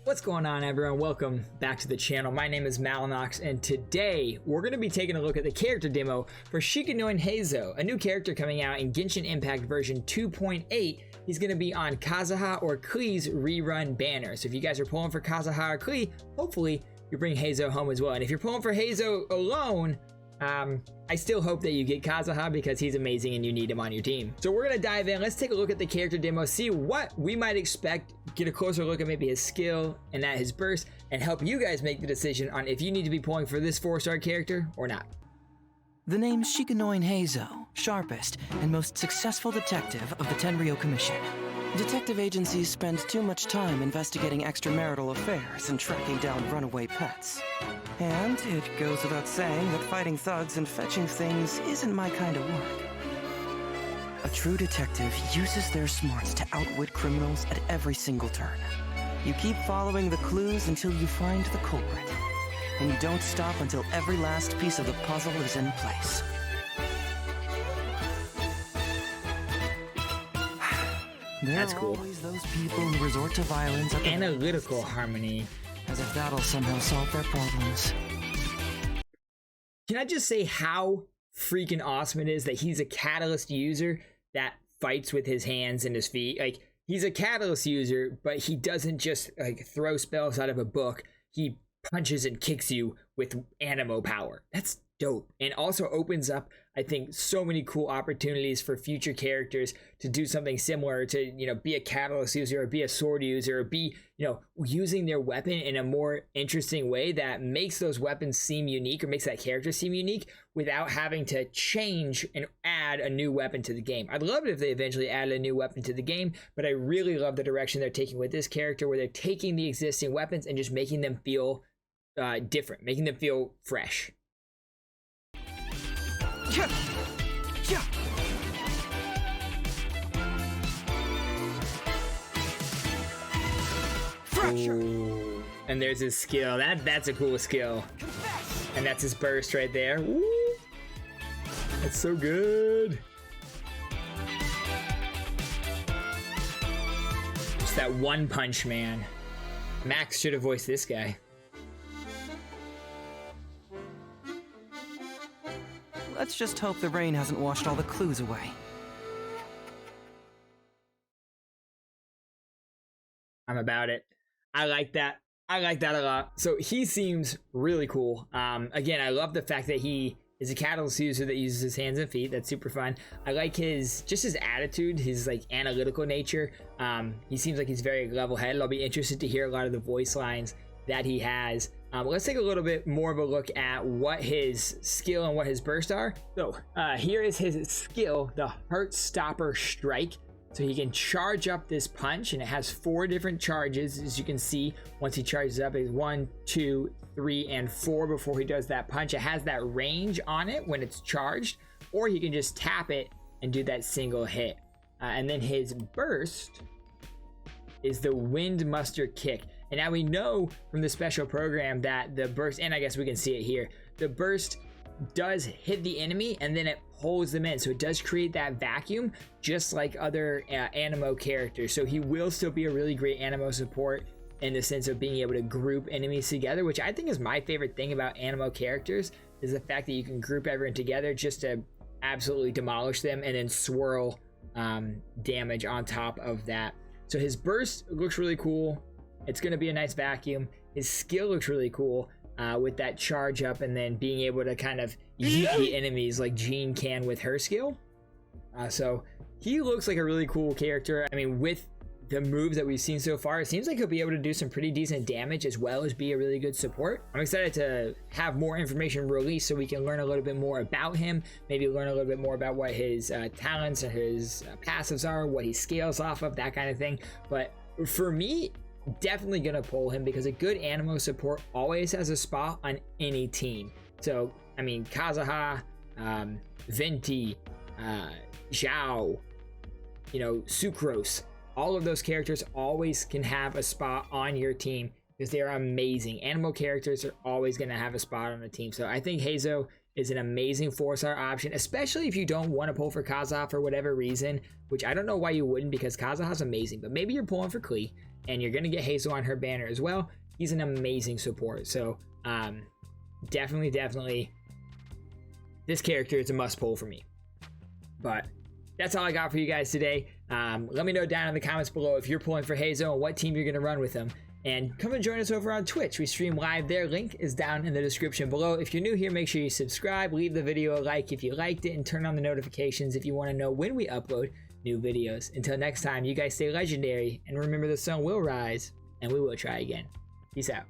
What's going on, everyone? Welcome back to the channel. My name is Malnoxx, and today we're going to be taking a look at the character demo for Shikanoin Heizou, a new character coming out in Genshin Impact version 2.8. He's going to be on Kazuha or Klee's rerun banner. So if you guys are pulling for Kazuha or Klee, hopefully you bring Heizou home as well. And if you're pulling for Heizou alone, I still hope that you get Kazuha because he's amazing and you need him on your team. So we're going to dive in. Let's take a look at the character demo, see what we might expect, get a closer look at maybe his skill and at his burst, and help you guys make the decision on if you need to be pulling for this 4-star character or not. The name Shikanoin Heizou, sharpest and most successful detective of the Tenryou Commission. Detective agencies spend too much time investigating extramarital affairs and tracking down runaway pets. And it goes without saying that fighting thugs and fetching things isn't my kind of work. A true detective uses their smarts to outwit criminals at every single turn. You keep following the clues until you find the culprit. And you don't stop until every last piece of the puzzle is in place. That's cool. Always those people who resort to violence at the Analytical harmony. as if that'll somehow solve their problems. Can I just say how freaking awesome it is that he's a catalyst user that fights with his hands and his feet? Like, he's a catalyst user, but he doesn't just like throw spells out of a book. He punches and kicks you with Anemo power. That's dope, and also opens up, I think, so many cool opportunities for future characters to do something similar, to, you know, be a catalyst user or be a sword user or be, you know, using their weapon in a more interesting way that makes those weapons seem unique or makes that character seem unique without having to change and add a new weapon to the game. I'd love it if they eventually added a new weapon to the game, but I really love the direction they're taking with this character, where they're taking the existing weapons and just making them feel different, making them feel fresh. Yeah. Yeah. Fracture. Ooh. And there's his skill. That's a cool skill. And that's his burst right there. Woo. That's so good. Just that one punch, man. Max should have voiced this guy. Let's just hope the rain hasn't washed all the clues away. I'm about it. I like that. I like that a lot. So he seems really cool. Again, I love the fact that he is a catalyst user that uses his hands and feet. That's super fun. I like his attitude, his like analytical nature. He seems like he's very level-headed. I'll be interested to hear a lot of the voice lines that he has. Let's take a little bit more of a look at what his skill and what his burst are. So here is his skill, the Heartstopper Strike. So he can charge up this punch, and it has 4 different charges, as you can see. Once he charges up, is 1, 2, 3, and 4 before he does that punch. It has that range on it when it's charged, or he can just tap it and do that single hit. And then his burst is the Wind Muster Kick. And now we know from the special program that the burst, and I guess we can see it here, the burst does hit the enemy and then it pulls them in. So it does create that vacuum, just like other Anemo characters. So he will still be a really great Anemo support in the sense of being able to group enemies together, which I think is my favorite thing about Anemo characters, is the fact that you can group everyone together just to absolutely demolish them and then swirl damage on top of that. So his burst looks really cool. It's going to be a nice vacuum. His skill looks really cool with that charge up and then being able to kind of yeet the enemies like Jean can with her skill. So he looks like a really cool character. I mean, with the moves that we've seen so far, it seems like he'll be able to do some pretty decent damage as well as be a really good support. I'm excited to have more information released so we can learn a little bit more about him, maybe learn a little bit more about what his talents and his passives are, what he scales off of, that kind of thing. But for me, definitely gonna pull him because a good Anemo support always has a spot on any team. So I mean, Kazuha, Venti, Zhao, you know, Sucrose, all of those characters always can have a spot on your team because they are amazing. Anemo characters are always going to have a spot on the team. So I think Heizou is an amazing 4-star option, especially if you don't want to pull for Kazuha for whatever reason, which I don't know why you wouldn't, because Kazuha's amazing, but maybe you're pulling for Klee and you're gonna get Heizou on her banner as well. He's an amazing support. So definitely this character is a must pull for me. But that's all I got for you guys today. Let me know down in the comments below if you're pulling for Heizou and what team you're gonna run with him. And come and join us over on Twitch. We stream live there. Link is down in the description below. If you're new here, make sure you subscribe, leave the video a like if you liked it, and turn on the notifications if you want to know when we upload new videos. Until next time, you guys stay legendary, and remember the sun will rise, and we will try again. Peace out.